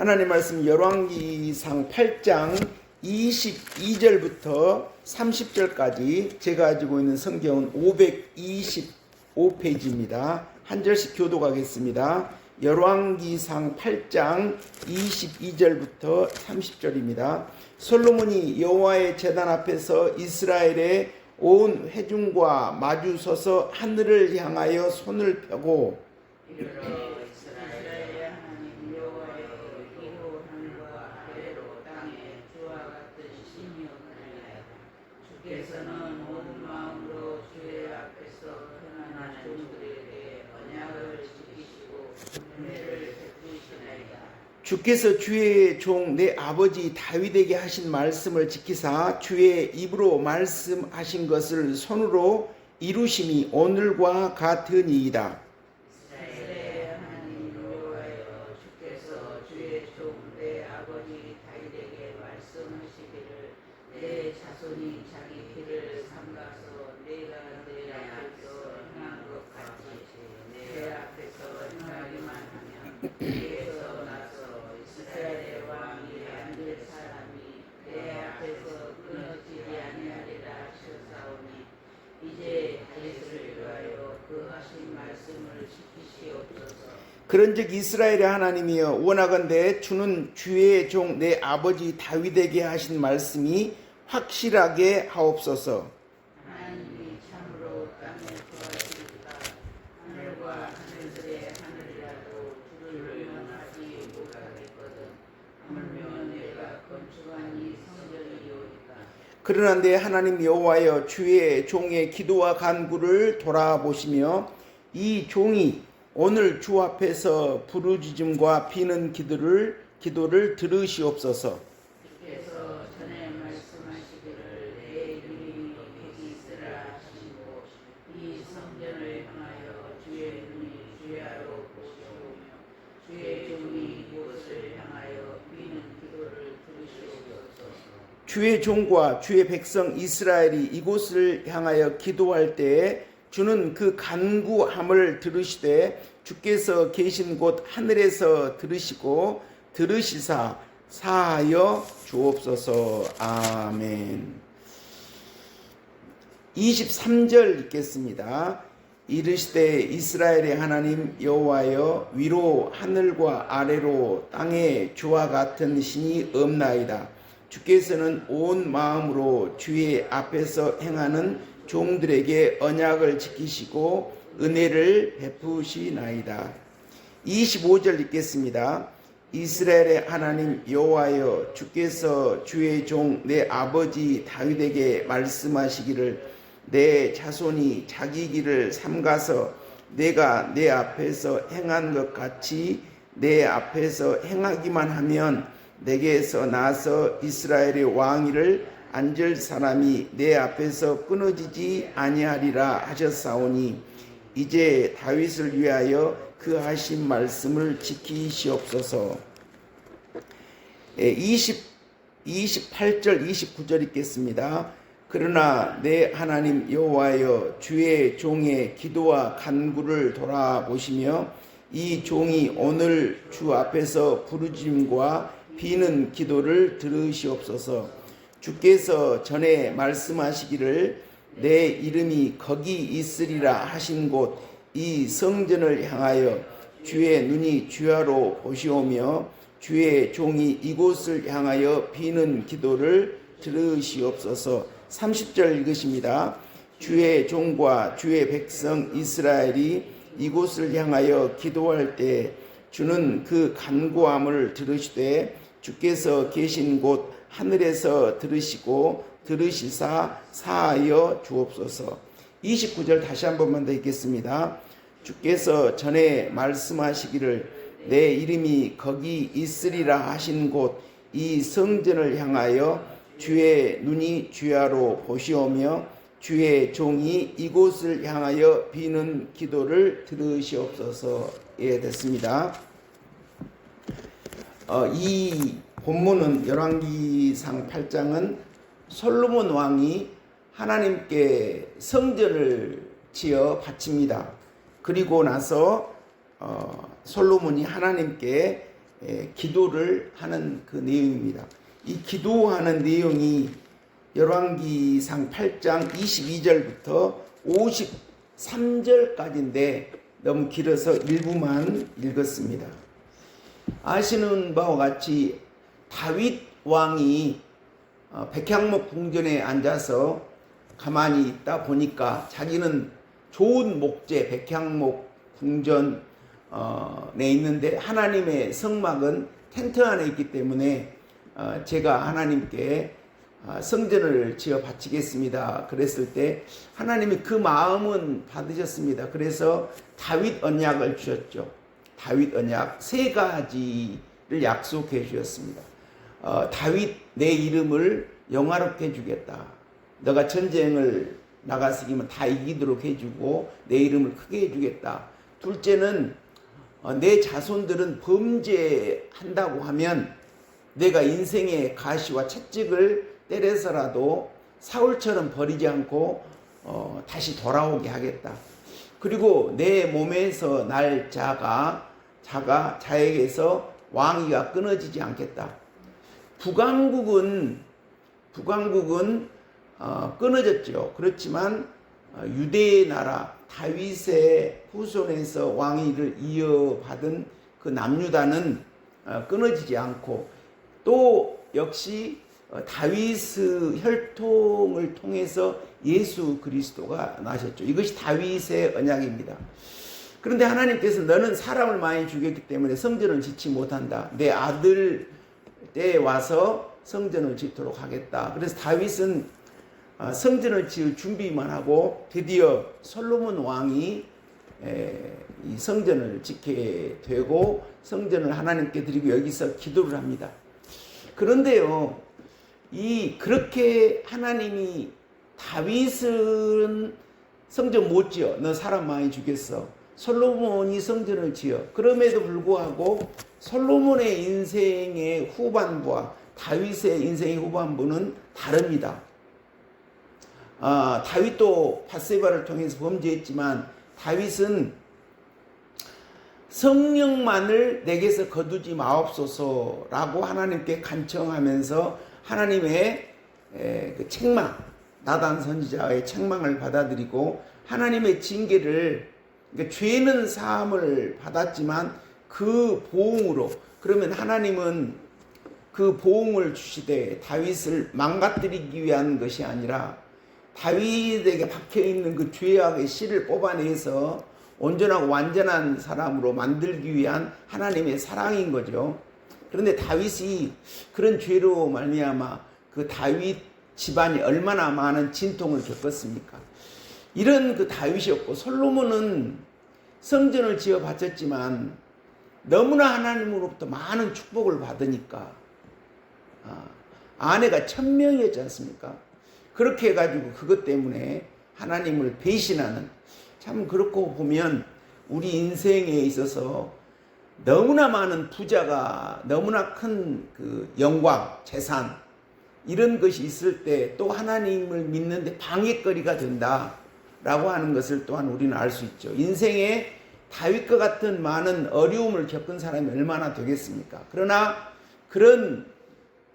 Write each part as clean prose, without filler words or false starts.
하나님 말씀 열왕기상 8장 22절부터 30절까지 제가 가지고 있는 성경은 525페이지입니다. 한 절씩 교독하겠습니다. 열왕기상 8장 22절부터 30절입니다. 솔로몬이 여호와의 제단 앞에서 이스라엘의 온 회중과 마주 서서 하늘을 향하여 손을 펴고 주께서는 온 마음으로 주의 앞에서 편안한 종들에게 언약을 지키시고 은혜를 베푸시나이다. 주께서 주의 종 내 아버지 다윗에게 하신 말씀을 지키사 주의 입으로 말씀하신 것을 손으로 이루심이 오늘과 같으니이다. 이스라엘의 하나님 여호와여, 주께서 주의 종 내 아버지 다윗에게 말씀하시기를 내 자손이 자기 길을 삼가서 내가 내 앞에서 행한 것 같이 내 앞에서 행하기만 하면 뒤에서 나서 이스라엘의 왕이 앉을 사람이 내 앞에서 끊어지지 아니하리라 하셨사오니 이제 다윗을 위하여 그 하신 말씀을 지키시옵소서. 그런즉 이스라엘의 하나님이여, 원하건대 주는 주의 종 내 아버지 다윗에게 하신 말씀이 확실하게 하옵소서. 하나님이 참으로 땅에 거하시니까 하늘과 하늘들의 하늘이라도 주를 면하지 못하겠거든. 하물며 내가 건축한 이 성전이오니까. 그러나 내 하나님 여호와여, 주의 종의 기도와 간구를 돌아보시며 이 종이 오늘 주 앞에서 부르짖음과 비는 기도를 들으시옵소서. 주께서 전에 말씀하시기를 내 이름이 여기 있으라 하시고 이 성전을 향하여 주의 눈이 주야로 보시오며 주의 종이 이곳을 향하여 비는 기도를 들으시옵소서. 주의 종과 주의 백성 이스라엘이 이곳을 향하여 기도할 때에 주는 그 간구함을 들으시되 주께서 계신 곳 하늘에서 들으시고 들으시사 사하여 주옵소서. 아멘. 23절 읽겠습니다. 이르시되 이스라엘의 하나님 여호와여, 위로 하늘과 아래로 땅에 주와 같은 신이 없나이다. 주께서는 온 마음으로 주의 앞에서 행하는 종들에게 언약을 지키시고 은혜를 베푸시나이다. 25절 읽겠습니다. 이스라엘의 하나님 여호와여, 주께서 주의 종 내 아버지 다윗에게 말씀하시기를 내 자손이 자기 길을 삼가서 내가 내 앞에서 행한 것 같이 내 앞에서 행하기만 하면 내게서 나서 이스라엘의 왕위를 앉을 사람이 내 앞에서 끊어지지 아니하리라 하셨사오니 이제 다윗을 위하여 그 하신 말씀을 지키시옵소서. 28절 29절 읽겠습니다. 그러나 내 하나님 여호와여, 주의 종의 기도와 간구를 돌아보시며 이 종이 오늘 주 앞에서 부르짖음과 비는 기도를 들으시옵소서. 주께서 전에 말씀하시기를 내 이름이 거기 있으리라 하신 곳 이 성전을 향하여 주의 눈이 주야로 보시오며 주의 종이 이곳을 향하여 비는 기도를 들으시옵소서. 30절 읽으십니다. 주의 종과 주의 백성 이스라엘이 이곳을 향하여 기도할 때 주는 그 간구함을 들으시되 주께서 계신 곳 하늘에서 들으시고 들으시사 사하여 주옵소서. 29절 다시 한 번만 더 읽겠습니다. 주께서 전에 말씀하시기를 내 이름이 거기 있으리라 하신 곳 이 성전을 향하여 주의 눈이 주야로 보시오며 주의 종이 이곳을 향하여 비는 기도를 들으시옵소서. 예, 됐습니다. 이 본문은 열왕기상 8장은 솔로몬 왕이 하나님께 성전을 지어 바칩니다. 그리고 나서 솔로몬이 하나님께 기도를 하는 그 내용입니다. 이 기도하는 내용이 열왕기상 8장 22절부터 53절까지인데 너무 길어서 일부만 읽었습니다. 아시는 바와 같이 다윗 왕이 백향목 궁전에 앉아서 가만히 있다 보니까 자기는 좋은 목재 백향목 궁전에 있는데 하나님의 성막은 텐트 안에 있기 때문에 제가 하나님께 성전을 지어 바치겠습니다. 그랬을 때 하나님이 그 마음은 받으셨습니다. 그래서 다윗 언약을 주셨죠. 다윗 언약 3가지를 약속해 주셨습니다. 다윗 내 이름을 영화롭게 해주겠다. 너가 전쟁을 나가서 이기면 다 이기도록 해주고 내 이름을 크게 해주겠다. 둘째는 내 자손들은 범죄한다고 하면 내가 인생의 가시와 채찍을 때려서라도 사울처럼 버리지 않고 다시 돌아오게 하겠다. 그리고 내 몸에서 날 자에게서 왕위가 끊어지지 않겠다. 북왕국은 끊어졌죠. 그렇지만 유대 나라 다윗의 후손에서 왕위를 이어받은 그 남유다는 끊어지지 않고 또 역시 다윗의 혈통을 통해서 예수 그리스도가 나셨죠. 이것이 다윗의 언약입니다. 그런데 하나님께서 너는 사람을 많이 죽였기 때문에 성전을 짓지 못한다. 내 아들 때 와서 성전을 짓도록 하겠다. 그래서 다윗은 성전을 지을 준비만 하고 드디어 솔로몬 왕이 이 성전을 짓게 되고 성전을 하나님께 드리고 여기서 기도를 합니다. 그런데요, 그렇게 하나님이 다윗은 성전 못 지어. 너 사람 많이 죽였어. 솔로몬이 성전을 지어. 그럼에도 불구하고 솔로몬의 인생의 후반부와 다윗의 인생의 후반부는 다릅니다. 다윗도 밧세바를 통해서 범죄했지만 다윗은 성령만을 내게서 거두지 마옵소서라고 하나님께 간청하면서 하나님의 그 책망, 나단 선지자의 책망을 받아들이고 하나님의 징계를, 그러니까 죄는 사함을 받았지만 그 보응으로, 그러면 하나님은 그 보응을 주시되 다윗을 망가뜨리기 위한 것이 아니라 다윗에게 박혀있는 그 죄악의 씨를 뽑아내서 온전하고 완전한 사람으로 만들기 위한 하나님의 사랑인 거죠. 그런데 다윗이 그런 죄로 말미암아 그 다윗 집안이 얼마나 많은 진통을 겪었습니까? 이런 그 다윗이었고, 솔로몬은 성전을 지어 바쳤지만 너무나 하나님으로부터 많은 축복을 받으니까 아내가 1000명이었지 않습니까? 그렇게 해가지고 그것 때문에 하나님을 배신하는, 참 그렇고 보면 우리 인생에 있어서 너무나 많은 부자가, 너무나 큰 그 영광, 재산, 이런 것이 있을 때 또 하나님을 믿는데 방해거리가 된다라고 하는 것을 또한 우리는 알 수 있죠. 인생에 다윗과 같은 많은 어려움을 겪은 사람이 얼마나 되겠습니까? 그러나 그런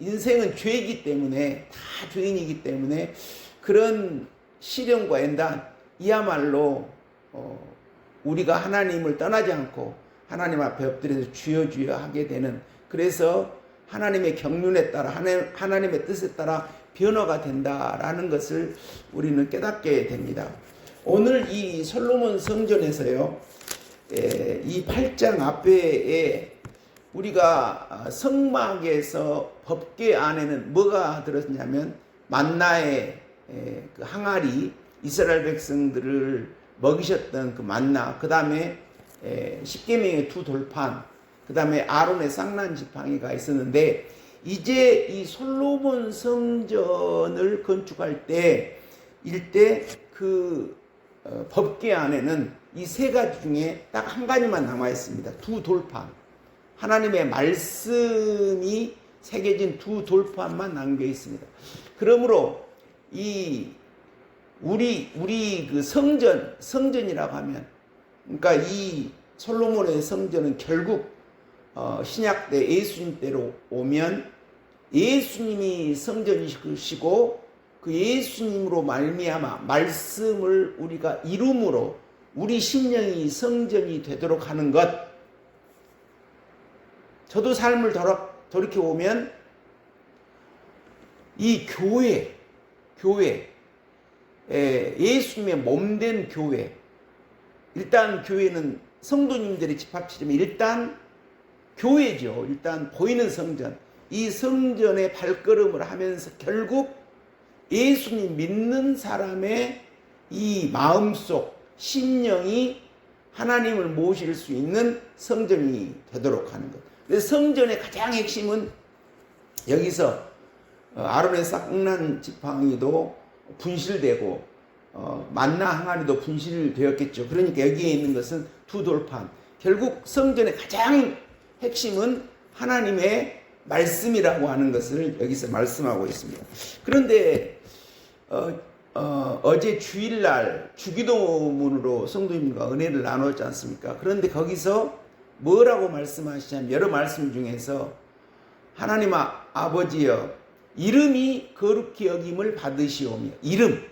인생은 죄이기 때문에, 다 죄인이기 때문에 그런 시련과 엔단, 이야말로 우리가 하나님을 떠나지 않고 하나님 앞에 엎드려서 주여 주여 하게 되는, 그래서 하나님의 경륜에 따라 하나님의 뜻에 따라 변화가 된다라는 것을 우리는 깨닫게 됩니다. 오늘 이 솔로몬 성전에서요, 이 8장 앞에 우리가 성막에서 법궤 안에는 뭐가 들었냐면 만나의 그 항아리, 이스라엘 백성들을 먹이셨던 그 만나, 그 다음에 십계명의 2돌판, 그 다음에 아론의 쌍난 지팡이가 있었는데, 이제 이 솔로몬 성전을 건축할 때 그 법궤 안에는 이 3가지 중에 딱 한 가지만 남아 있습니다. 2돌판, 하나님의 말씀이 새겨진 2돌판만 남겨 있습니다. 그러므로 우리 그 성전이라고 하면, 그러니까 이 솔로몬의 성전은 결국 신약 때 예수님 때로 오면 예수님이 성전이시고 그 예수님으로 말미암아 말씀을 우리가 이룸으로 우리 심령이 성전이 되도록 하는 것. 저도 삶을 돌이켜 보면 이 교회, 예수님의 몸된 교회. 일단 교회는 성도님들의 집합지지만 일단 교회죠. 일단 보이는 성전. 이 성전의 발걸음을 하면서 결국 예수님 믿는 사람의 이 마음속 심령이 하나님을 모실 수 있는 성전이 되도록 하는 것. 그래서 성전의 가장 핵심은 여기서 아론의 싹난 지팡이도 분실되고 만나 항아리도 분실되었겠죠. 그러니까 여기에 있는 것은 두 돌판. 결국 성전의 가장 핵심은 하나님의 말씀이라고 하는 것을 여기서 말씀하고 있습니다. 그런데 어제 주일날 주기도문으로 성도님과 은혜를 나눴지 않습니까? 그런데 거기서 뭐라고 말씀하시냐면 여러 말씀 중에서 하나님 아버지여 이름이 거룩히 여김을 받으시오며 이름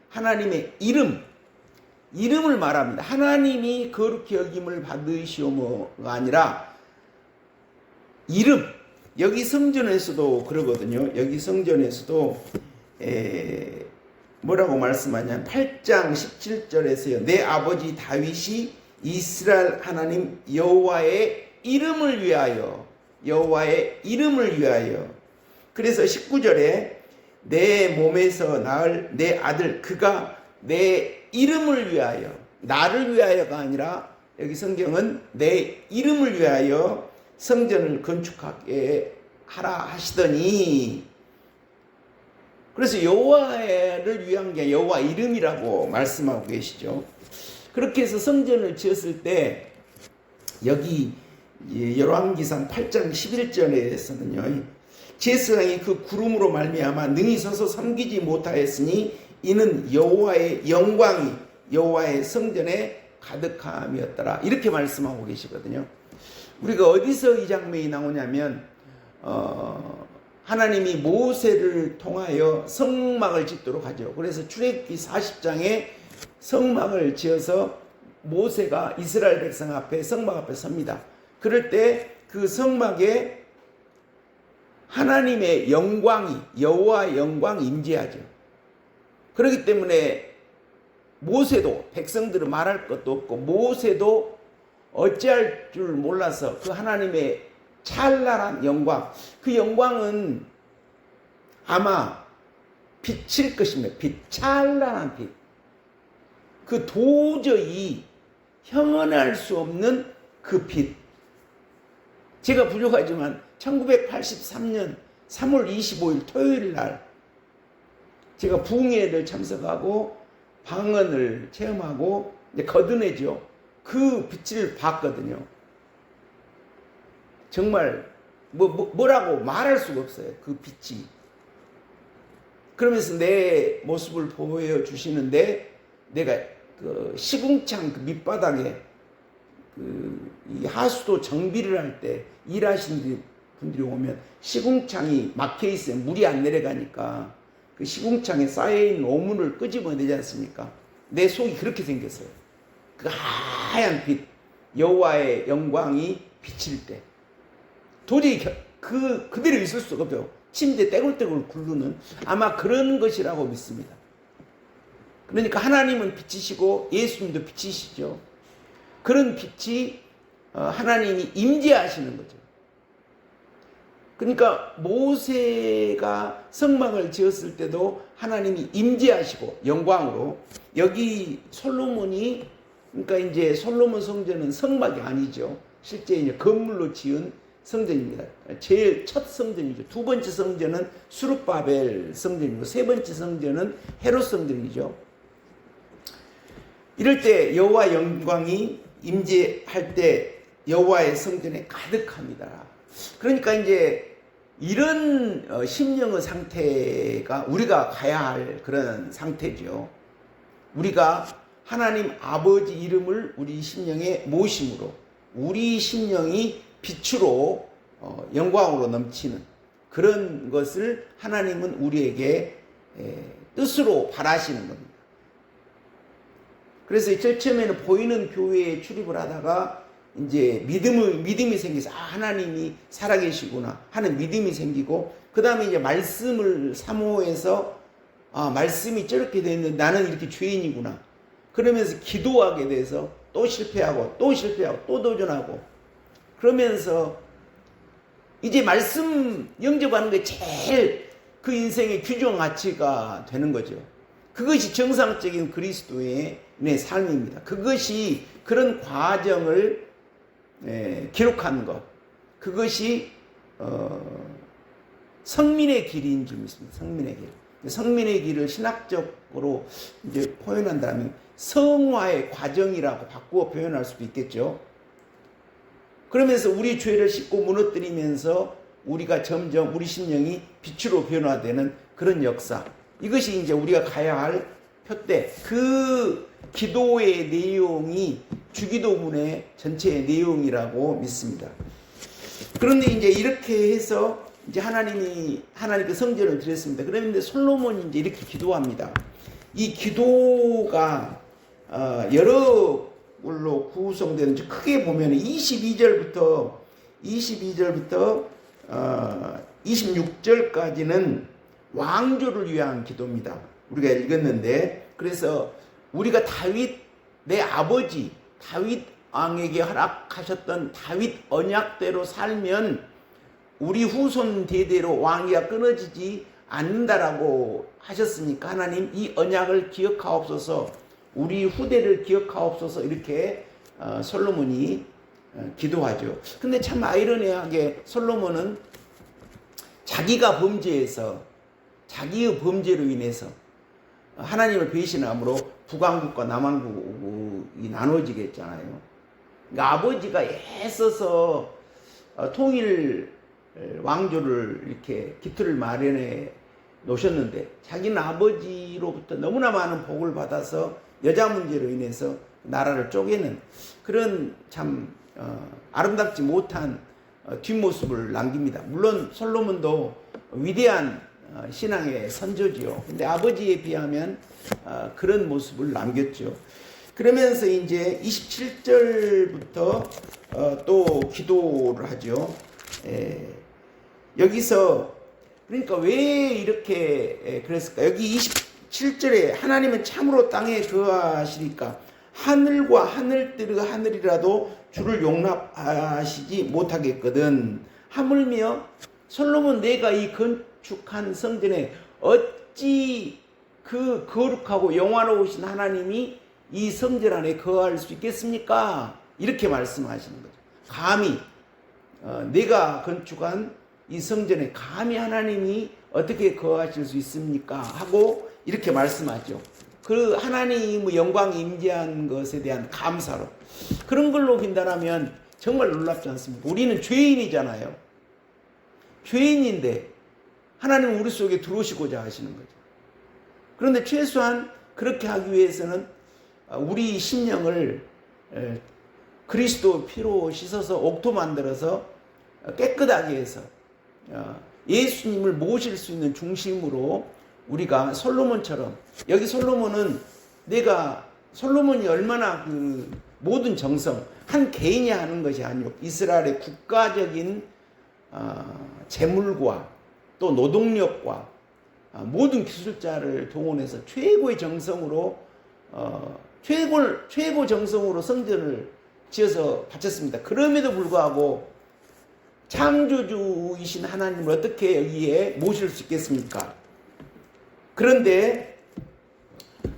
하나님의 이름을 말합니다. 하나님이 거룩히 여김을 받으시오며가 아니라 이름. 여기 성전에서도 그러거든요. 여기 성전에서도 뭐라고 말씀하냐면 8장 17절에서요. 내 아버지 다윗이 이스라엘 하나님 여호와의 이름을 위하여 그래서 19절에 내 몸에서 낳을 내 아들 그가 내 이름을 위하여 나를 위하여가 아니라 여기 성경은 내 이름을 위하여 성전을 건축하게 하라 하시더니 그래서 여호와를 위한 게 여호와 이름이라고 말씀하고 계시죠. 그렇게 해서 성전을 지었을 때 여기 열왕기상 8장 11절에서는요. 제사장이 그 구름으로 말미암아 능히 서서 섬기지 못하였으니 이는 여호와의 영광이 여호와의 성전에 가득함이었더라. 이렇게 말씀하고 계시거든요. 우리가 어디서 이 장면이 나오냐면 하나님이 모세를 통하여 성막을 짓도록 하죠. 그래서 출애굽기 40장에 성막을 지어서 모세가 이스라엘 백성 앞에 성막 앞에 섭니다. 그럴 때 그 성막에 하나님의 영광이 여호와 영광이 임재하죠. 그렇기 때문에 모세도 백성들은 말할 것도 없고 모세도 어찌할 줄 몰라서 그 하나님의 찬란한 영광, 그 영광은 아마 빛일 것입니다. 찬란한 빛. 그 도저히 형언할 수 없는 그 빛. 제가 부족하지만 1983년 3월 25일 토요일 날 제가 부흥회를 참석하고 방언을 체험하고 이제 거듭내죠. 그 빛을 봤거든요. 정말 뭐라고 말할 수가 없어요. 그 빛이. 그러면서 내 모습을 보여주시는데 내가 그 시궁창 그 밑바닥에 이 하수도 정비를 할 때 일하시는 분들이 오면 시궁창이 막혀 있어요. 물이 안 내려가니까 그 시궁창에 쌓여있는 오물을 끄집어내지 않습니까? 내 속이 그렇게 생겼어요. 그 하얀 빛, 여호와의 영광이 비칠 때 도저히 그대로 있을 수가 없어요. 침대 떼굴떼굴 굴르는 아마 그런 것이라고 믿습니다. 그러니까 하나님은 빛이시고 예수님도 빛이시죠. 그런 빛이 하나님이 임재하시는 거죠. 그러니까 모세가 성막을 지었을 때도 하나님이 임재하시고 영광으로 여기 솔로몬이 그러니까 이제 솔로몬 성전은 성막이 아니죠. 실제 이제 건물로 지은 성전입니다. 제일 첫 성전이죠. 두 번째 성전은 수룹바벨 성전이고 세 번째 성전은 헤롯 성전이죠. 이럴 때 여호와 영광이 임재할 때 여호와의 성전에 가득합니다. 그러니까 이제 이런 심령의 상태가 우리가 가야 할 그런 상태죠. 우리가 하나님 아버지 이름을 우리 심령에 모심으로 우리 심령이 빛으로 영광으로 넘치는 그런 것을 하나님은 우리에게 뜻으로 바라시는 겁니다. 그래서 제일 처음에는 보이는 교회에 출입을 하다가 이제 믿음이 생겨서 하나님이 살아계시구나 하는 믿음이 생기고, 그 다음에 이제 말씀을 사모해서 말씀이 저렇게 되어 있는데 나는 이렇게 죄인이구나 그러면서 기도하게 돼서 또 실패하고 또 도전하고, 그러면서 이제 말씀 영접하는 게 제일 그 인생의 규정 가치가 되는 거죠. 그것이 정상적인 그리스도인의 삶입니다. 그것이 그런 과정을 기록한 것, 그것이 성민의 길인 줄 믿습니다. 성민의 길. 성민의 길을 신학적으로 이제 표현한다면 성화의 과정이라고 바꾸어 표현할 수도 있겠죠. 그러면서 우리 죄를 씻고 무너뜨리면서 우리가 점점 우리 심령이 빛으로 변화되는 그런 역사, 이것이 이제 우리가 가야 할 표대, 그 기도의 내용이 주기도문의 전체의 내용이라고 믿습니다. 그런데 이제 이렇게 해서 이제 하나님께 성전을 드렸습니다. 그런데 솔로몬이 이제 이렇게 기도합니다. 이 기도가 여러 걸로 구성되는지 크게 보면 22절부터 26절까지는 왕조를 위한 기도입니다. 우리가 읽었는데, 그래서 우리가 내 아버지 다윗 왕에게 허락하셨던 다윗 언약대로 살면 우리 후손 대대로 왕위가 끊어지지 않는다라고 하셨으니까 하나님 이 언약을 기억하옵소서, 우리 후대를 기억하옵소서, 이렇게 솔로몬이 기도하죠. 근데 참 아이러니하게 솔로몬은 자기가 범죄해서, 자기의 범죄로 인해서 하나님을 배신함으로 북왕국과 남왕국이 나눠지겠잖아요. 그러니까 아버지가 애써서 통일 왕조를 이렇게 기틀을 마련해 놓으셨는데 자기는 아버지로부터 너무나 많은 복을 받아서 여자 문제로 인해서 나라를 쪼개는 그런 참 아름답지 못한 뒷모습을 남깁니다. 물론 솔로몬도 위대한 신앙의 선조지요. 근데 아버지에 비하면 그런 모습을 남겼죠. 그러면서 이제 27절부터 또 기도를 하죠. 여기서 그러니까 왜 이렇게 그랬을까? 여기 27절에 하나님은 참으로 땅에 거하시니까 하늘과 하늘들의 하늘이라도 주를 용납하시지 못하겠거든. 하물며 솔로몬 내가 이 건축한 성전에 어찌 그 거룩하고 영화로우신 하나님이 이 성전 안에 거할 수 있겠습니까? 이렇게 말씀하시는 거죠. 감히 내가 건축한 이 성전에 감히 하나님이 어떻게 거하실 수 있습니까? 하고 이렇게 말씀하죠. 그 하나님의 영광이 임재한 것에 대한 감사로. 그런 걸로 빈다라면 정말 놀랍지 않습니까? 우리는 죄인이잖아요. 죄인인데 하나님은 우리 속에 들어오시고자 하시는 거죠. 그런데 최소한 그렇게 하기 위해서는 우리 심령을 그리스도 피로 씻어서 옥토 만들어서 깨끗하게 해서 예수님을 모실 수 있는 중심으로 우리가 솔로몬처럼, 여기 솔로몬이 얼마나 그 모든 정성, 한 개인이 하는 것이 아니고 이스라엘의 국가적인 재물과 또 노동력과 모든 기술자를 동원해서 최고의 정성으로 최고 정성으로 성전을 지어서 바쳤습니다. 그럼에도 불구하고 창조주이신 하나님을 어떻게 여기에 모실 수 있겠습니까? 그런데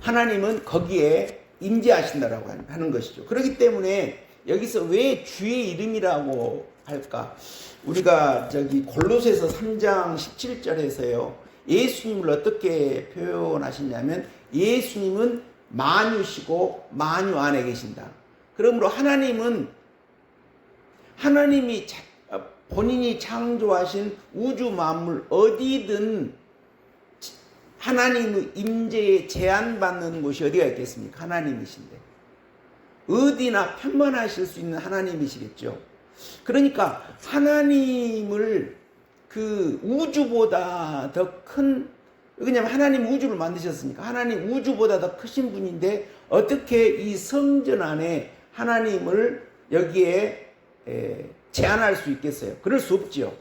하나님은 거기에 임재하신다라고 하는 것이죠. 그렇기 때문에 여기서 왜 주의 이름이라고 할까? 우리가 골로새서 3장 17절에서요. 예수님을 어떻게 표현하시냐면 예수님은 만유시고 만유 안에 계신다. 그러므로 하나님이 본인이 창조하신 우주 만물 어디든 하나님의 임재에 제한받는 곳이 어디가 있겠습니까? 하나님이신데 어디나 편만하실 수 있는 하나님이시겠죠. 그러니까 하나님을 그 우주보다 더 큰, 왜냐하면 하나님 우주를 만드셨으니까 하나님 우주보다 더 크신 분인데 어떻게 이 성전 안에 하나님을 여기에 제한할 수 있겠어요? 그럴 수 없죠.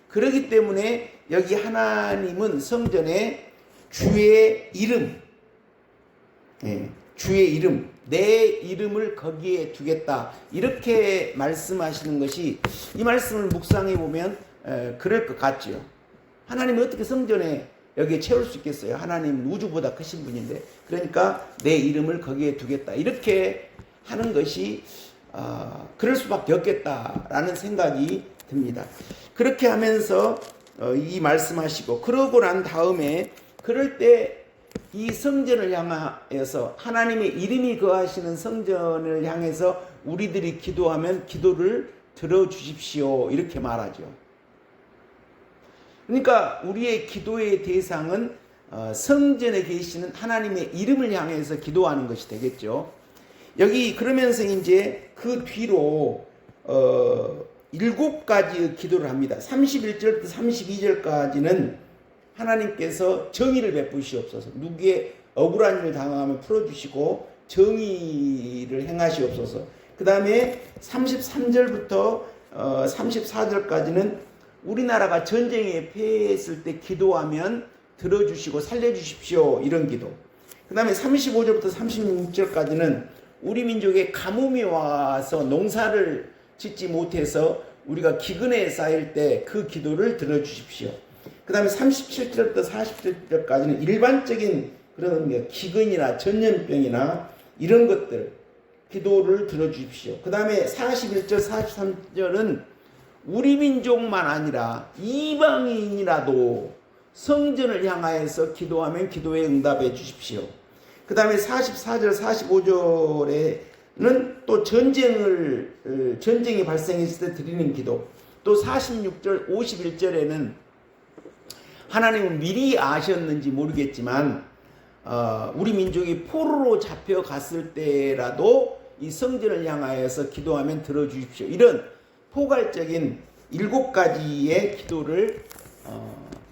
그렇기 때문에 여기 하나님은 성전에 주의 이름, 주의 이름, 내 이름을 거기에 두겠다, 이렇게 말씀하시는 것이, 이 말씀을 묵상해 보면 그럴 것 같죠. 하나님이 어떻게 성전에 여기에 채울 수 있겠어요? 하나님은 우주보다 크신 분인데. 그러니까 내 이름을 거기에 두겠다, 이렇게 하는 것이 그럴 수밖에 없겠다라는 생각이 듭니다. 그렇게 하면서 이 말씀하시고, 그러고 난 다음에, 그럴 때 이 성전을 향하여서, 하나님의 이름이 거하시는 성전을 향해서 우리들이 기도하면 기도를 들어주십시오, 이렇게 말하죠. 그러니까 우리의 기도의 대상은 성전에 계시는 하나님의 이름을 향해서 기도하는 것이 되겠죠. 여기 그러면서 이제 그 뒤로 7가지의 기도를 합니다. 31절부터 32절까지는 하나님께서 정의를 베푸시옵소서, 누구의 억울한 일을 당하면 풀어주시고 정의를 행하시옵소서. 그 다음에 33절부터 34절까지는 우리나라가 전쟁에 패했을 때 기도하면 들어주시고 살려주십시오, 이런 기도. 그 다음에 35절부터 36절까지는 우리 민족에 가뭄이 와서 농사를 짓지 못해서 우리가 기근에 쌓일 때 그 기도를 들어주십시오. 그 다음에 37절부터 47절까지는 일반적인 그런 기근이나 전염병이나 이런 것들 기도를 들어주십시오. 그 다음에 41절 43절은 우리 민족만 아니라 이방인이라도 성전을 향하여서 기도하면 기도에 응답해 주십시오. 그 다음에 44절 45절에는 또 전쟁이 발생했을 때 드리는 기도, 또 46절 51절에는 하나님은 미리 아셨는지 모르겠지만 우리 민족이 포로로 잡혀갔을 때라도 이 성전을 향하여서 기도하면 들어주십시오, 이런 포괄적인 7가지의 기도를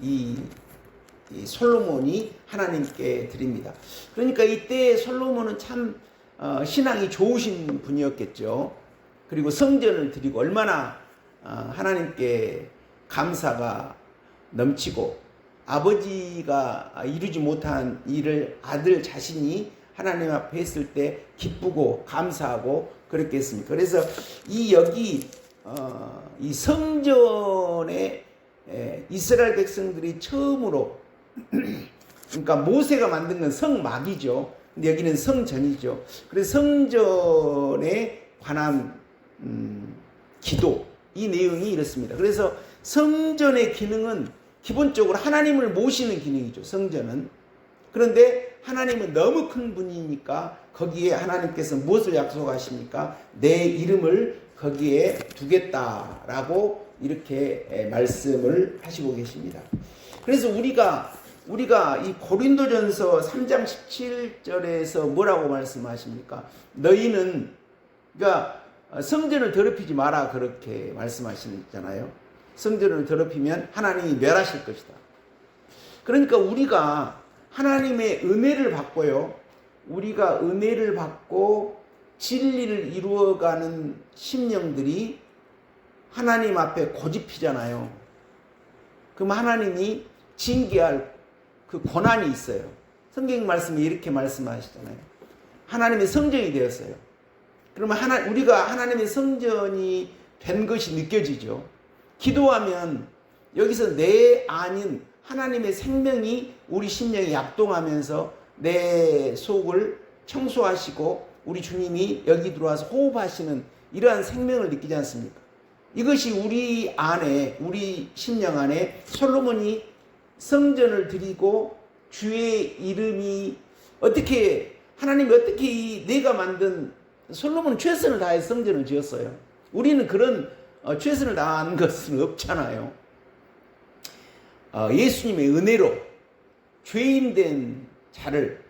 이 솔로몬이 하나님께 드립니다. 그러니까 이때 솔로몬은 참 신앙이 좋으신 분이었겠죠. 그리고 성전을 드리고 얼마나 하나님께 감사가 넘치고, 아버지가 이루지 못한 일을 아들 자신이 하나님 앞에 했을 때 기쁘고 감사하고 그랬겠습니까? 그래서 여기 이 성전에 이스라엘 백성들이 처음으로 그러니까 모세가 만든 건 성막이죠. 근데 여기는 성전이죠. 그래서 성전에 관한 기도, 이 내용이 이렇습니다. 그래서 성전의 기능은 기본적으로 하나님을 모시는 기능이죠, 성전은. 그런데 하나님은 너무 큰 분이니까 거기에 하나님께서 무엇을 약속하십니까? 내 이름을 거기에 두겠다라고 이렇게 말씀을 하시고 계십니다. 그래서 우리가 이 고린도전서 3장 17절에서 뭐라고 말씀하십니까? 너희는, 그러니까 성전을 더럽히지 마라, 그렇게 말씀하시잖아요. 성전을 더럽히면 하나님이 멸하실 것이다. 그러니까 우리가 하나님의 은혜를 받고요, 우리가 은혜를 받고 진리를 이루어가는 심령들이 하나님 앞에 고집피잖아요. 그럼 하나님이 징계할 그 권한이 있어요. 성경 말씀이 이렇게 말씀하시잖아요. 하나님의 성전이 되었어요. 그러면 우리가 하나님의 성전이 된 것이 느껴지죠. 기도하면 여기서 내 안인 하나님의 생명이 우리 심령에 약동하면서 내 속을 청소하시고 우리 주님이 여기 들어와서 호흡하시는 이러한 생명을 느끼지 않습니까? 이것이 우리 안에, 우리 심령 안에 솔로몬이 성전을 드리고 주의 이름이 하나님이 어떻게 내가 만든, 솔로몬은 최선을 다해서 성전을 지었어요. 우리는 그런 최선을 다한 것은 없잖아요. 예수님의 은혜로 죄인된 자를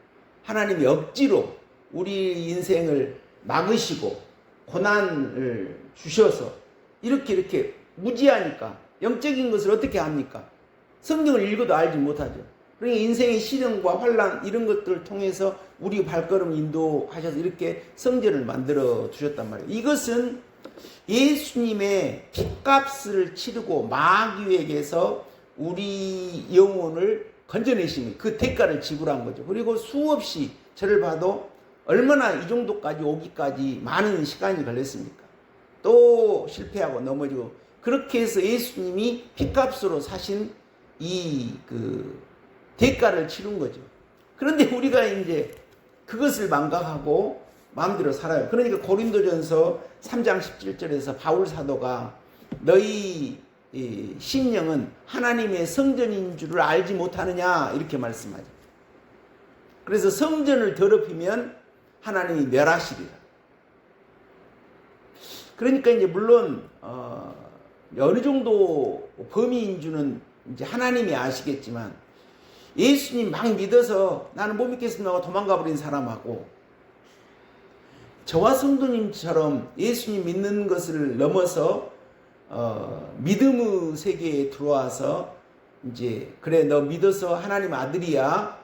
하나님이 억지로 우리 인생을 막으시고 고난을 주셔서 이렇게 무지하니까 영적인 것을 어떻게 합니까? 성경을 읽어도 알지 못하죠. 그러니까 인생의 시련과 환난 이런 것들을 통해서 우리 발걸음 인도하셔서 이렇게 성전을 만들어 두셨단 말이에요. 이것은 예수님의 핏값을 치르고 마귀에게서 우리 영혼을 건져내시는 그 대가를 지불한 거죠. 그리고 수없이 저를 봐도 얼마나 이 정도까지 오기까지 많은 시간이 걸렸습니까? 또 실패하고 넘어지고 그렇게 해서 예수님이 핏값으로 사신 이 대가를 치른 거죠. 그런데 우리가 이제 그것을 망각하고 마음대로 살아요. 그러니까 고린도전서 3장 17절에서 바울 사도가 너희 심령은 하나님의 성전인 줄을 알지 못하느냐 이렇게 말씀하죠. 그래서 성전을 더럽히면 하나님이 멸하시리라. 그러니까 이제 물론 어느 정도 범위인 줄은 이제 하나님이 아시겠지만 예수님 막 믿어서 나는 못 믿겠습니다 하고 도망가 버린 사람하고 저와 성도님처럼 예수님 믿는 것을 넘어서 믿음의 세계에 들어와서 이제 그래 너 믿어서 하나님 아들이야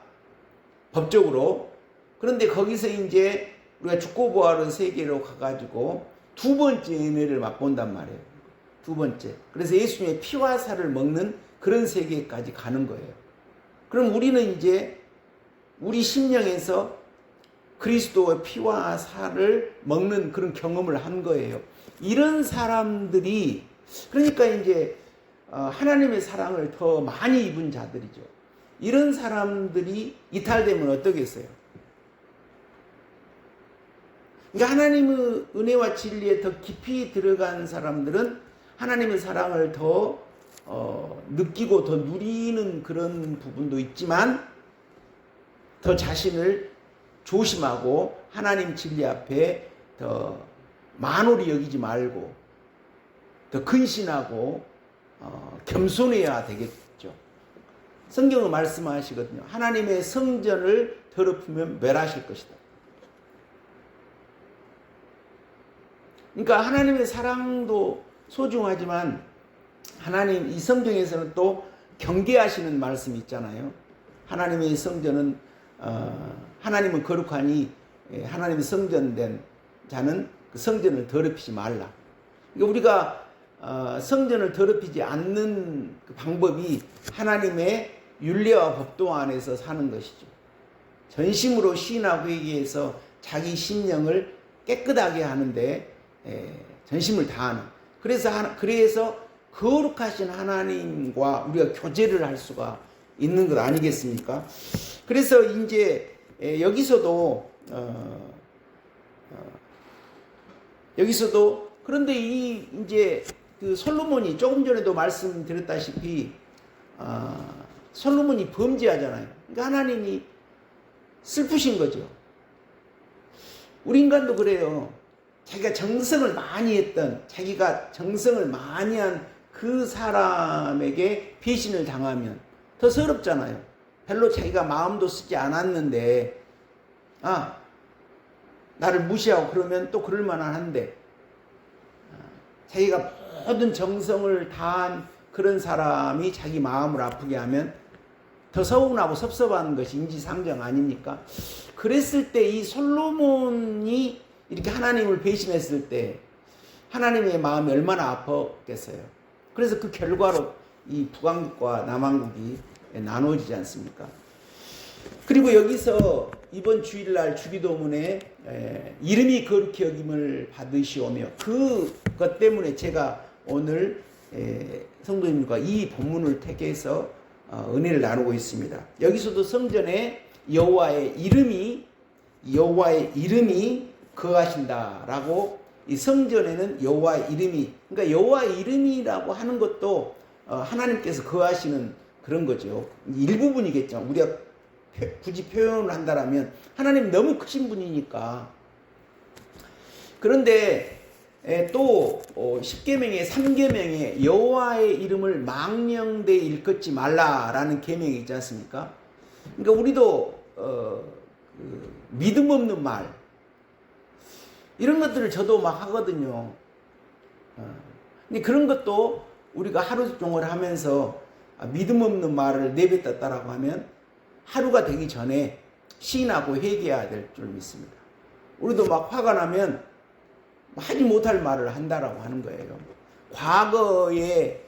법적으로. 그런데 거기서 이제 우리가 죽고 부활의 세계로 가가지고 두 번째 은혜를 맛본단 말이에요. 두 번째. 그래서 예수님의 피와 살을 먹는 그런 세계까지 가는 거예요. 그럼 우리는 이제 우리 심령에서 그리스도의 피와 살을 먹는 그런 경험을 한 거예요. 이런 사람들이 그러니까 이제 하나님의 사랑을 더 많이 입은 자들이죠. 이런 사람들이 이탈되면 어떠겠어요? 그러니까 하나님의 은혜와 진리에 더 깊이 들어간 사람들은 하나님의 사랑을 더 느끼고 더 누리는 그런 부분도 있지만 더 자신을 조심하고 하나님 진리 앞에 더 만홀히 여기지 말고 더 근신하고 겸손해야 되겠죠. 성경은 말씀하시거든요. 하나님의 성전을 더럽히면 멸하실 것이다. 그러니까 하나님의 사랑도 소중하지만 하나님 이 성경에서는 또 경계하시는 말씀이 있잖아요. 하나님의 성전은 하나님은 거룩하니 하나님의 성전된 자는 그 성전을 더럽히지 말라. 그러니까 우리가 성전을 더럽히지 않는 그 방법이 하나님의 율례와 법도 안에서 사는 것이죠. 전심으로 시인하고 회개해서 자기 심령을 깨끗하게 하는데 전심을 다하는. 그래서 거룩하신 하나님과 우리가 교제를 할 수가 있는 것 아니겠습니까? 그래서 이제 여기서도 그런데 이제 그 솔로몬이 조금 전에도 말씀드렸다시피 솔로몬이 범죄하잖아요. 그러니까 하나님이 슬프신 거죠. 우리 인간도 그래요. 자기가 정성을 많이 했던 자기가 정성을 많이 한 그 사람에게 배신을 당하면 더 서럽잖아요. 별로 자기가 마음도 쓰지 않았는데 나를 무시하고 그러면 또 그럴 만한데 자기가 모든 정성을 다한 그런 사람이 자기 마음을 아프게 하면 더 서운하고 섭섭한 것이 인지상정 아닙니까? 그랬을 때 이 솔로몬이 이렇게 하나님을 배신했을 때 하나님의 마음이 얼마나 아팠겠어요. 그래서 그 결과로 이 북왕국과 남왕국이 나눠지지 않습니까? 그리고 여기서 이번 주일날 주기도문에 이름이 거룩히 여김을 받으시오며 그것 때문에 제가 오늘 성도님과 이 본문을 택해서 은혜를 나누고 있습니다. 여기서도 성전에 여호와의 이름이 거하신다라고 이 성전에는 여호와의 이름이 그러니까 여호와의 이름이라고 하는 것도 하나님께서 거하시는 그런 거죠. 일부분이겠죠. 우리가 굳이 표현을 한다라면 하나님 너무 크신 분이니까. 그런데 또 10계명의 3계명에 여호와의 이름을 망령되이 일컫지 말라라는 계명이 있지 않습니까? 그러니까 우리도 믿음 없는 말 이런 것들을 저도 막 하거든요. 근데 그런 것도 우리가 하루 종일 하면서 믿음 없는 말을 내뱉었다라고 하면 하루가 되기 전에 시인하고 회개해야 될 줄 믿습니다. 우리도 막 화가 나면 하지 못할 말을 한다라고 하는 거예요. 과거에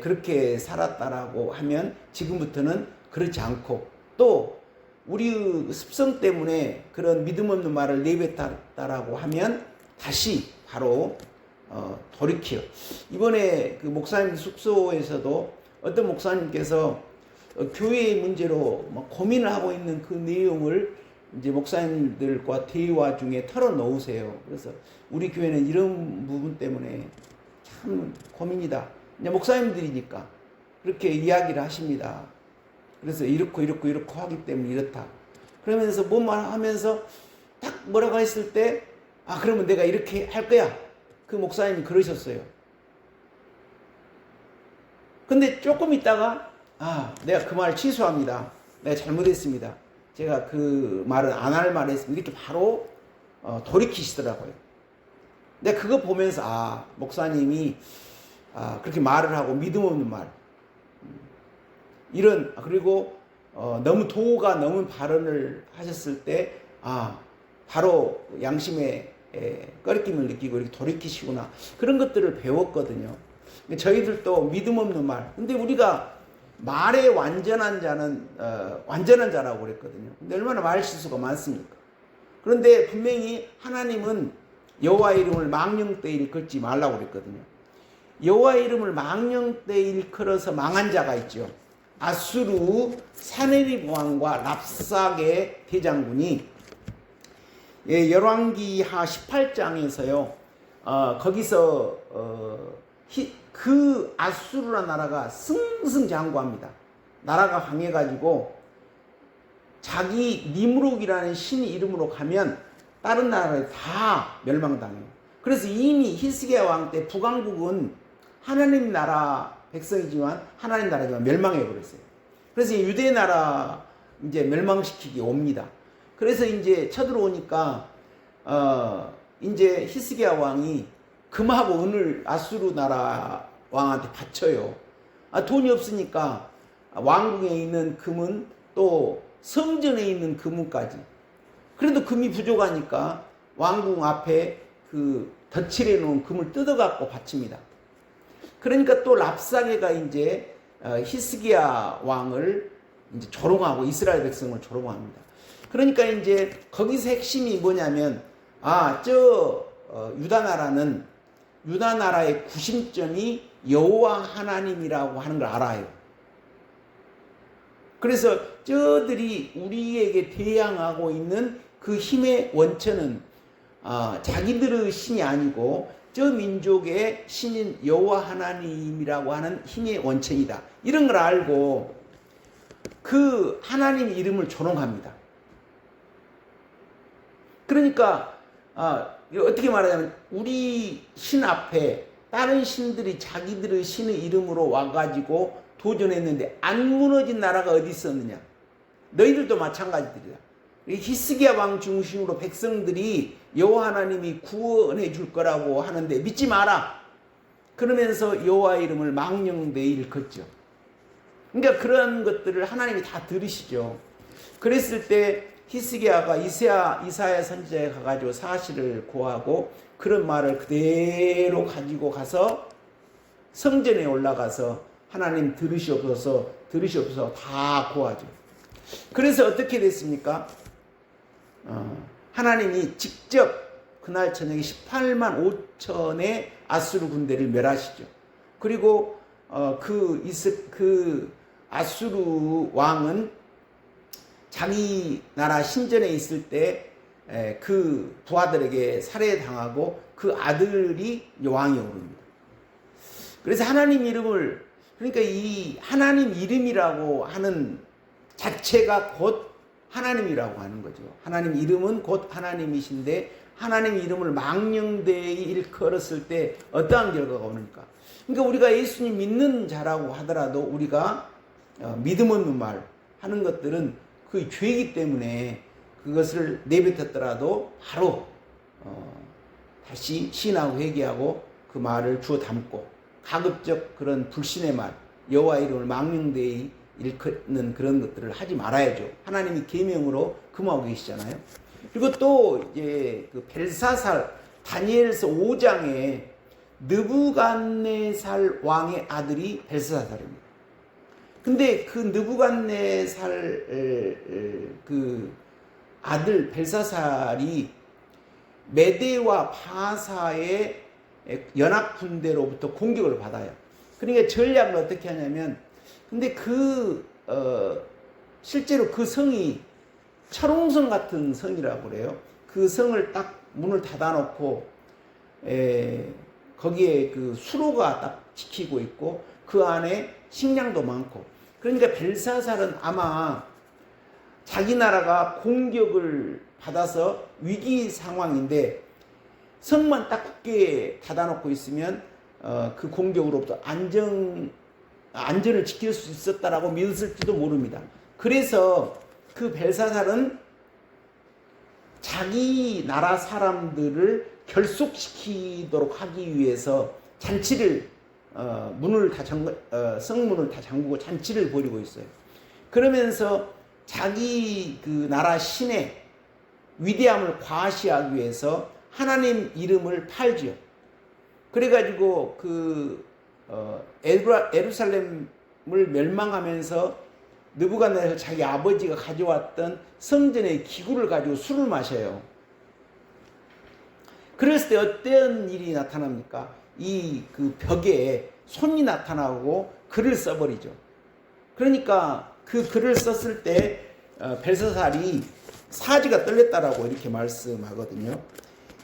그렇게 살았다라고 하면 지금부터는 그렇지 않고, 또 우리 습성 때문에 그런 믿음 없는 말을 내뱉었다라고 하면 다시 바로 돌이켜. 이번에 그 목사님 숙소에서도 어떤 목사님께서 교회의 문제로 고민을 하고 있는 그 내용을 이제 목사님들과 대화 중에 털어놓으세요. 그래서 우리 교회는 이런 부분 때문에 참 고민이다. 이제 목사님들이니까 그렇게 이야기를 하십니다. 그래서 이렇고 하기 때문에 이렇다. 그러면서 뭐만 하면서 딱 뭐라고 했을 때, 그러면 내가 이렇게 할 거야. 그 목사님이 그러셨어요. 근데 조금 있다가 내가 그 말을 취소합니다. 내가 잘못했습니다. 제가 그 말은 안 할 말했습니다. 이렇게 바로 돌이키시더라고요. 내가 그거 보면서 목사님이 그렇게 말을 하고 믿음 없는 말, 이런, 그리고 너무 도가 넘은 발언을 하셨을 때 바로 양심의 꺼리낌을 느끼고 이렇게 돌이키시구나, 그런 것들을 배웠거든요. 저희들도 믿음 없는 말, 근데 우리가 말에 완전한 자는 완전한 자라고 그랬거든요. 근데 얼마나 말 실수가 많습니까? 그런데 분명히 하나님은 여호와 이름을 망령되이 일컬지 말라고 그랬거든요. 여호와 이름을 망령되이 일컬어서 망한 자가 있죠. 아수르 사네립 왕과 랍삭의 대장군이 열왕기하 18장에서요. 거기서 그 아수르라는 나라가 승승장구합니다. 나라가 강해가지고 자기 니무록이라는 신 이름으로 가면 다른 나라를 다 멸망당해요. 그래서 이미 히스기야 왕 때 북왕국은 하나님 나라 백성이지만 하나님 나라지만 멸망해 버렸어요. 그래서 유대 나라 이제 멸망시키기 옵니다. 그래서 이제 쳐들어오니까 이제 히스기야 왕이 금하고 은을 아수르 나라 왕한테 바쳐요. 돈이 없으니까 왕궁에 있는 금은 또 성전에 있는 금은까지. 그래도 금이 부족하니까 왕궁 앞에 그 덧칠해 놓은 금을 뜯어갖고 바칩니다. 그러니까 또 랍사게가 이제 히스기야 왕을 이제 조롱하고 이스라엘 백성을 조롱합니다. 그러니까 이제 거기서 핵심이 뭐냐면 유다 나라는 유다 나라의 구심점이 여호와 하나님이라고 하는 걸 알아요. 그래서 저들이 우리에게 대항하고 있는 그 힘의 원천은 자기들의 신이 아니고 저 민족의 신인 여호와 하나님이라고 하는 힘의 원천이다. 이런 걸 알고 그 하나님 이름을 조롱합니다. 그러니까 어떻게 말하자면 우리 신 앞에 다른 신들이 자기들의 신의 이름으로 와가지고 도전했는데 안 무너진 나라가 어디 있었느냐. 너희들도 마찬가지들이다. 히스기야 왕 중심으로 백성들이 여호와 하나님이 구원해 줄 거라고 하는데 믿지 마라. 그러면서 여호와 이름을 망령되이 일컫죠. 그러니까 그런 것들을 하나님이 다 들으시죠. 그랬을 때 히스기야가 이사야 선지자에 가가지고 사실을 고하고 그런 말을 그대로 가지고 가서 성전에 올라가서 하나님 들으시옵소서 다 고하죠. 그래서 어떻게 됐습니까? 하나님이 직접 그날 저녁에 18만 5천의 아수르 군대를 멸하시죠. 그리고 그 아수르 왕은 자기 나라 신전에 있을 때 그 부하들에게 살해당하고 그 아들이 왕이 오릅니다. 그래서 하나님 이름을, 그러니까 이 하나님 이름이라고 하는 자체가 곧 하나님이라고 하는 거죠. 하나님 이름은 곧 하나님이신데 하나님 이름을 망령되이 일컬었을 때 어떠한 결과가 오는가. 그러니까 우리가 예수님 믿는 자라고 하더라도 우리가 믿음 없는 말 하는 것들은 그 죄이기 때문에 그것을 내뱉었더라도 바로 다시 신하고 회개하고 그 말을 주워 담고 가급적 그런 불신의 말, 여호와 이름을 망령되이 일컫는 그런 것들을 하지 말아야죠. 하나님이 계명으로 금하고 계시잖아요. 그리고 또 이제 그 벨사살 다니엘서 5장에 느부갓네살 왕의 아들이 벨사살입니다. 근데 그 느부갓네살 그 아들 벨사살이 메대와 바사의 연합 군대로부터 공격을 받아요. 그러니까 전략을 어떻게 하냐면, 근데 실제로 그 성이 철옹성 같은 성이라고 그래요. 그 성을 딱 문을 닫아놓고 거기에 그 수로가 딱 지키고 있고 그 안에 식량도 많고. 그러니까 벨사살은 아마 자기 나라가 공격을 받아서 위기 상황인데 성만 딱 굳게 닫아놓고 있으면 그 공격으로부터 안전을 지킬 수 있었다라고 믿었을지도 모릅니다. 그래서 그 벨사살은 자기 나라 사람들을 결속시키도록 하기 위해서 잔치를 성문을 다 잠그고 잔치를 벌이고 있어요. 그러면서 자기 그 나라 신의 위대함을 과시하기 위해서 하나님 이름을 팔지요. 그래가지고 예루살렘을 멸망하면서 느부갓네살 자기 아버지가 가져왔던 성전의 기구를 가지고 술을 마셔요. 그랬을 때 어떤 일이 나타납니까? 이 그 벽에 손이 나타나고 글을 써버리죠. 그러니까 그 글을 썼을 때 벨사살이 사지가 떨렸다라고 이렇게 말씀하거든요.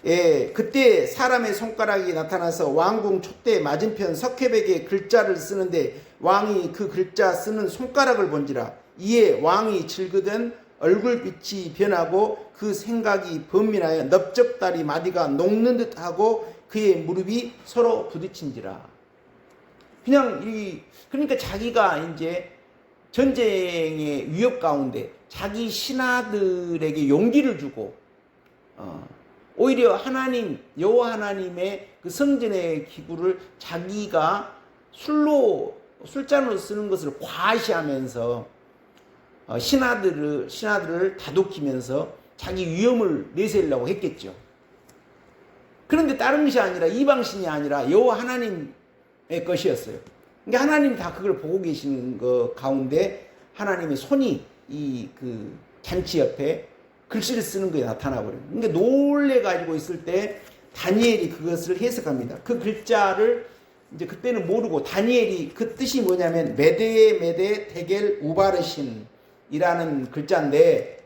예, 그때 사람의 손가락이 나타나서 왕궁 촛대 맞은편 석회벽에 글자를 쓰는데 왕이 그 글자 쓰는 손가락을 본지라. 이에 왕이 질그던 얼굴빛이 변하고 그 생각이 번민하여 넓적다리 마디가 녹는 듯하고 그의 무릎이 서로 부딪힌지라. 그러니까 자기가 이제 전쟁의 위협 가운데 자기 신하들에게 용기를 주고 오히려 여호와 하나님의 그 성전의 기구를 자기가 술잔으로 쓰는 것을 과시하면서 신하들을 다독이면서 자기 위험을 내세우려고 했겠죠. 그런데 다른 것이 아니라 이방신이 아니라 여호와 하나님의 것이었어요. 그러니까 하나님이 다 그걸 보고 계시는 것 가운데 하나님의 손이 그 잔치 옆에 글씨를 쓰는 것이 나타나 버려요. 그러니까 놀래 가지고 있을 때 다니엘이 그것을 해석합니다. 그 글자를 이제 그때는 모르고 다니엘이 그 뜻이 뭐냐면 메데 테겔 우바르신이라는 글자인데,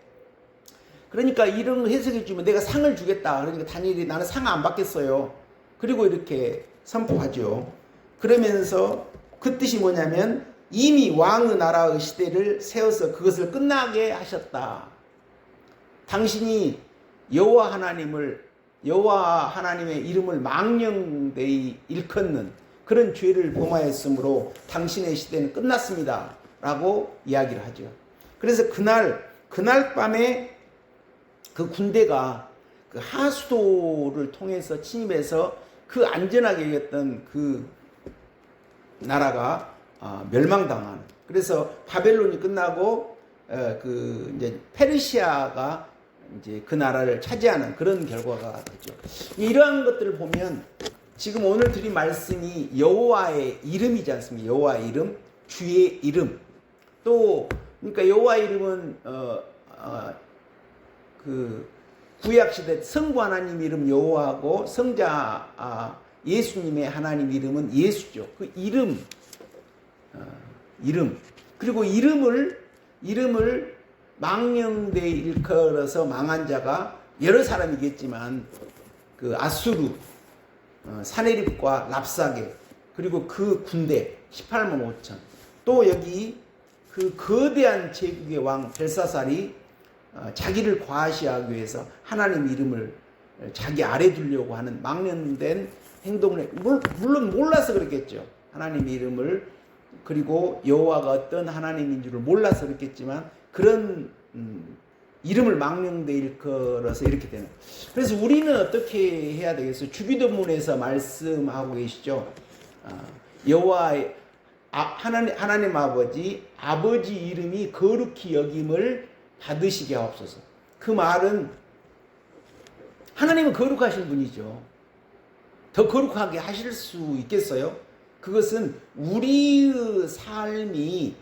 그러니까 이런 거 해석해 주면 내가 상을 주겠다. 그러니까 다니엘이 나는 상 안 받겠어요. 그리고 이렇게 선포하죠. 그러면서 그 뜻이 뭐냐면 이미 왕의 나라의 시대를 세워서 그것을 끝나게 하셨다. 당신이 여호와 하나님의 이름을 망령되이 일컫는 그런 죄를 범하였으므로 당신의 시대는 끝났습니다. 라고 이야기를 하죠. 그래서 그날 밤에 그 군대가 그 하수도를 통해서 침입해서 그 안전하게 여겼던 그 나라가 멸망당하는. 그래서 바벨론이 끝나고 이제 페르시아가 이제 그 나라를 차지하는 그런 결과가 되죠. 이러한 것들을 보면 지금 오늘 드린 말씀이 여호와의 이름이지 않습니까? 여호와의 이름, 주의 이름. 또 그러니까 여호와의 이름은 그 구약 시대 성부 하나님 이름 여호와고 성자 예수님의 하나님 이름은 예수죠. 그 이름 그리고 이름을 망령되이 일컬어서 망한 자가 여러 사람이겠지만 그 아수르, 사네립과 랍사게, 그리고 그 군대 18만 5천, 또 여기 그 거대한 제국의 왕 벨사살이 자기를 과시하기 위해서 하나님 이름을 자기 아래 두려고 하는 망령된 행동을, 물론 몰라서 그랬겠죠. 하나님 이름을, 그리고 여호와가 어떤 하나님인 줄을 몰라서 그랬겠지만 그런 이름을 망령되이 일컬어서 이렇게 되는 거예요. 그래서 우리는 어떻게 해야 되겠어요? 주기도문에서 말씀하고 계시죠. 여호와의 하나님 아버지 이름이 거룩히 여김을 받으시게 하옵소서. 그 말은 하나님은 거룩하신 분이죠. 더 거룩하게 하실 수 있겠어요? 그것은 우리의 삶이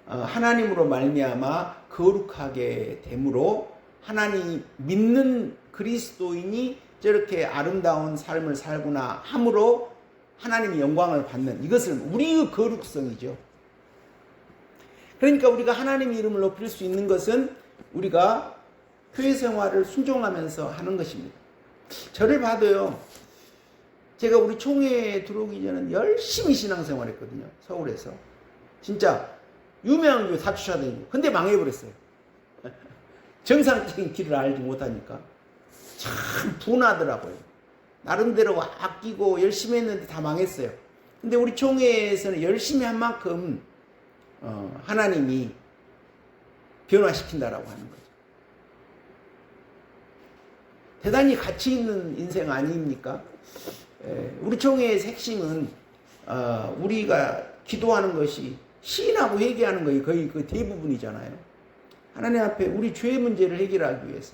하나님으로 말미암아 거룩하게 되므로 하나님 믿는 그리스도인이 저렇게 아름다운 삶을 살구나 함으로 하나님의 영광을 받는, 이것은 우리의 거룩성이죠. 그러니까 우리가 하나님의 이름을 높일 수 있는 것은 우리가 교회 생활을 순종하면서 하는 것입니다. 저를 봐도요, 제가 우리 총회에 들어오기 전에 열심히 신앙생활 했거든요. 서울에서. 진짜 유명한 교회 다 쫓아다니고. 근데 망해버렸어요. 정상적인 길을 알지 못하니까. 참 분하더라고요. 나름대로 아끼고 열심히 했는데 다 망했어요. 근데 우리 총회에서는 열심히 한 만큼 하나님이 변화시킨다라고 하는 거죠. 대단히 가치 있는 인생 아닙니까? 우리 총회의 핵심은 우리가 기도하는 것이 시인하고 회개하는 것이 거의 그 대부분이잖아요. 하나님 앞에 우리 죄의 문제를 해결하기 위해서.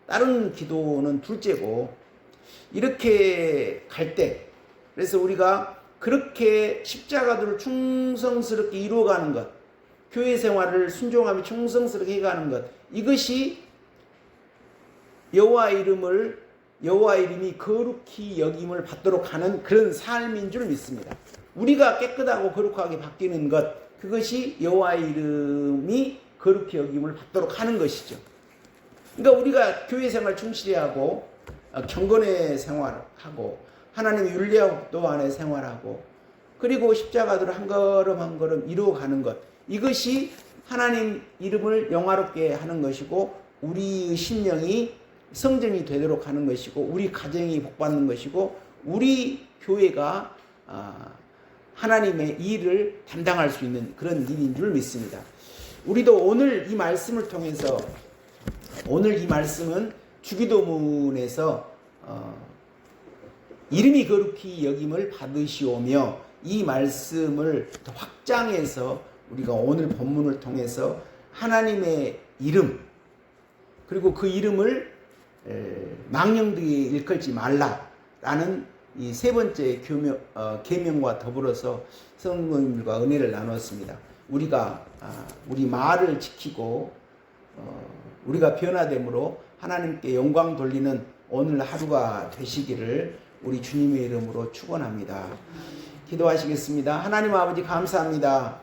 다른 기도는 둘째고, 이렇게 갈 때, 그래서 우리가 그렇게 십자가들을 충성스럽게 이루어가는 것, 교회 생활을 순종하며 충성스럽게 해가는 것, 이것이 여호와 이름이 거룩히 여김을 받도록 하는 그런 삶인 줄 믿습니다. 우리가 깨끗하고 거룩하게 바뀌는 것, 그것이 여호와 이름이 거룩히 여김을 받도록 하는 것이죠. 그러니까 우리가 교회 생활 충실히 하고 경건의 생활하고 하나님의 윤리와 법도 안에 생활하고 그리고 십자가들을 한 걸음 한 걸음 이루어가는 것, 이것이 하나님 이름을 영화롭게 하는 것이고 우리의 심령이 성전이 되도록 하는 것이고 우리 가정이 복받는 것이고 우리 교회가 하나님의 일을 담당할 수 있는 그런 일인 줄 믿습니다. 우리도 오늘 이 말씀을 통해서, 오늘 이 말씀은 주기도문에서 이름이 거룩히 여김을 받으시오며, 이 말씀을 더 확장해서 우리가 오늘 본문을 통해서 하나님의 이름, 그리고 그 이름을 망령되이 일컬지 말라라는 이 세 번째 계명과 더불어서 성도님들과 은혜를 나눴습니다. 우리가 우리 말을 지키고 우리가 변화됨으로 하나님께 영광 돌리는 오늘 하루가 되시기를 우리 주님의 이름으로 축원합니다. 기도하시겠습니다. 하나님 아버지 감사합니다.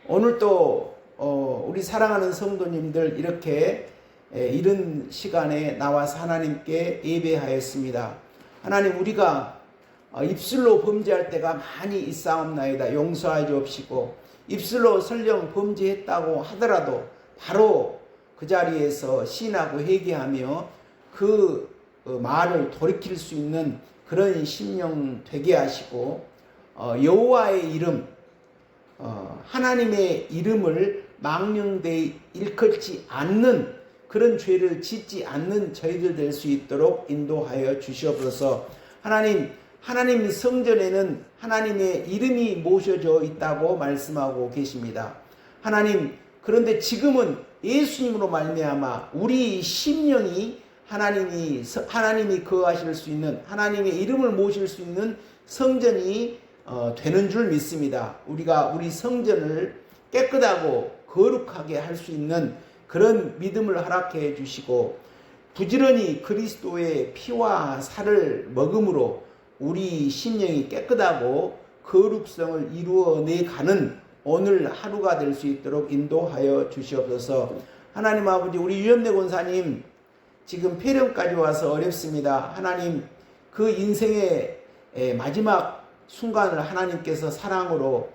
오늘 또 우리 사랑하는 성도님들 이렇게 이른 시간에 나와서 하나님께 예배하였습니다. 하나님, 우리가 입술로 범죄할 때가 많이 있사옵나이다. 용서하여 주옵시고, 입술로 설령 범죄했다고 하더라도 바로 그 자리에서 시인하고 회개하며 그 말을 돌이킬 수 있는 그런 심령 되게 하시고, 여호와의 이름, 하나님의 이름을 망령되이 일컬지 않는 그런 죄를 짓지 않는 저희들 될 수 있도록 인도하여 주시옵소서. 하나님 성전에는 하나님의 이름이 모셔져 있다고 말씀하고 계십니다. 하나님, 그런데 지금은 예수님으로 말미암아 우리 심령이 하나님이 거하실 수 있는, 하나님의 이름을 모실 수 있는 성전이 되는 줄 믿습니다. 우리가 우리 성전을 깨끗하고 거룩하게 할 수 있는 그런 믿음을 허락해 주시고, 부지런히 그리스도의 피와 살을 먹음으로 우리 심령이 깨끗하고 거룩성을 이루어내가는 오늘 하루가 될 수 있도록 인도하여 주시옵소서. 하나님 아버지, 우리 유염래 권사님 지금 폐렴까지 와서 어렵습니다. 하나님, 그 인생의 마지막 순간을 하나님께서 사랑으로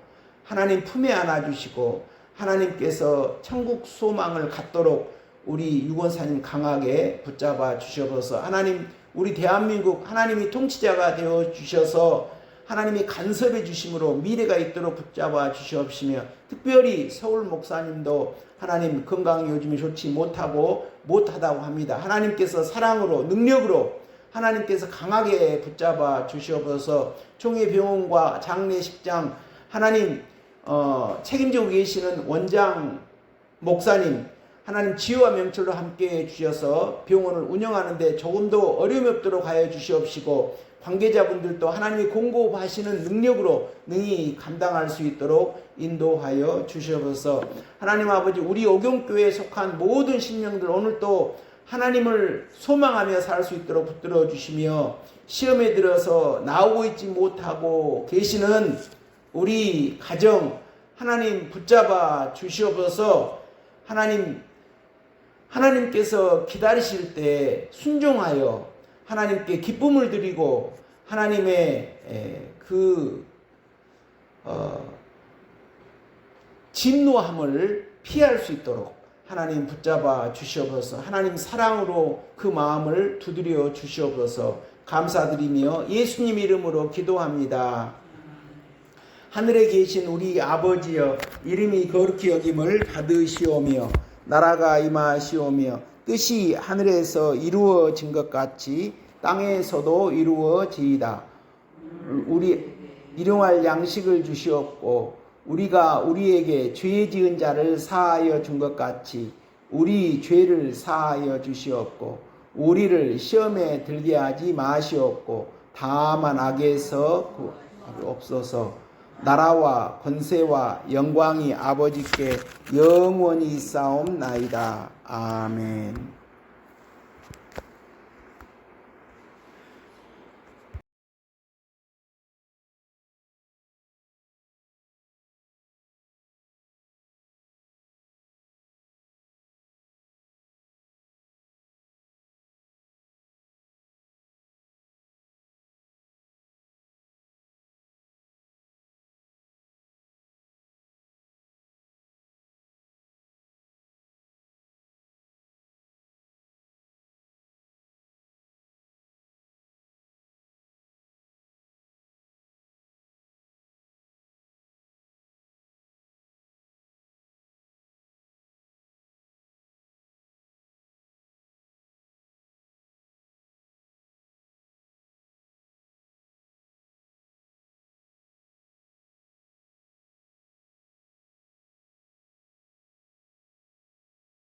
하나님 품에 안아주시고 하나님께서 천국 소망을 갖도록 우리 유 권사님 강하게 붙잡아 주셔서 하나님, 우리 대한민국 하나님이 통치자가 되어 주셔서 하나님이 간섭해 주심으로 미래가 있도록 붙잡아 주시옵시며, 특별히 서울 목사님도 하나님 건강이 요즘에 좋지 못하다고 합니다. 하나님께서 사랑으로 능력으로 하나님께서 강하게 붙잡아 주시옵소서. 총회병원과 장례식장 하나님 책임지고 계시는 원장 목사님 하나님 지혜와 명철로 함께해 주셔서 병원을 운영하는데 조금도 어려움이 없도록 하여 주시옵시고, 관계자분들도 하나님이 공급하시는 능력으로 능히 감당할 수 있도록 인도하여 주시옵소서. 하나님 아버지, 우리 오경교회에 속한 모든 신령들 오늘 또 하나님을 소망하며 살 수 있도록 붙들어 주시며, 시험에 들어서 나오고 있지 못하고 계시는 우리 가정 하나님 붙잡아 주시옵소서. 하나님께서 기다리실 때 순종하여 하나님께 기쁨을 드리고 하나님의 진노함을 피할 수 있도록 하나님 붙잡아 주시옵소서. 하나님 사랑으로 그 마음을 두드려 주시옵소서. 감사드리며 예수님 이름으로 기도합니다. 하늘에 계신 우리 아버지여, 이름이 거룩히 여김을 받으시오며 나라가 임하시오며 뜻이 하늘에서 이루어진 것 같이 땅에서도 이루어지이다. 우리 일용할 양식을 주시옵고 우리가 우리에게 죄 지은 자를 사하여 준 것 같이 우리 죄를 사하여 주시옵고 우리를 시험에 들게 하지 마시옵고 다만 악에서 구하옵소서. 나라와 권세와 영광이 아버지께 영원히 있사옵나이다. 아멘.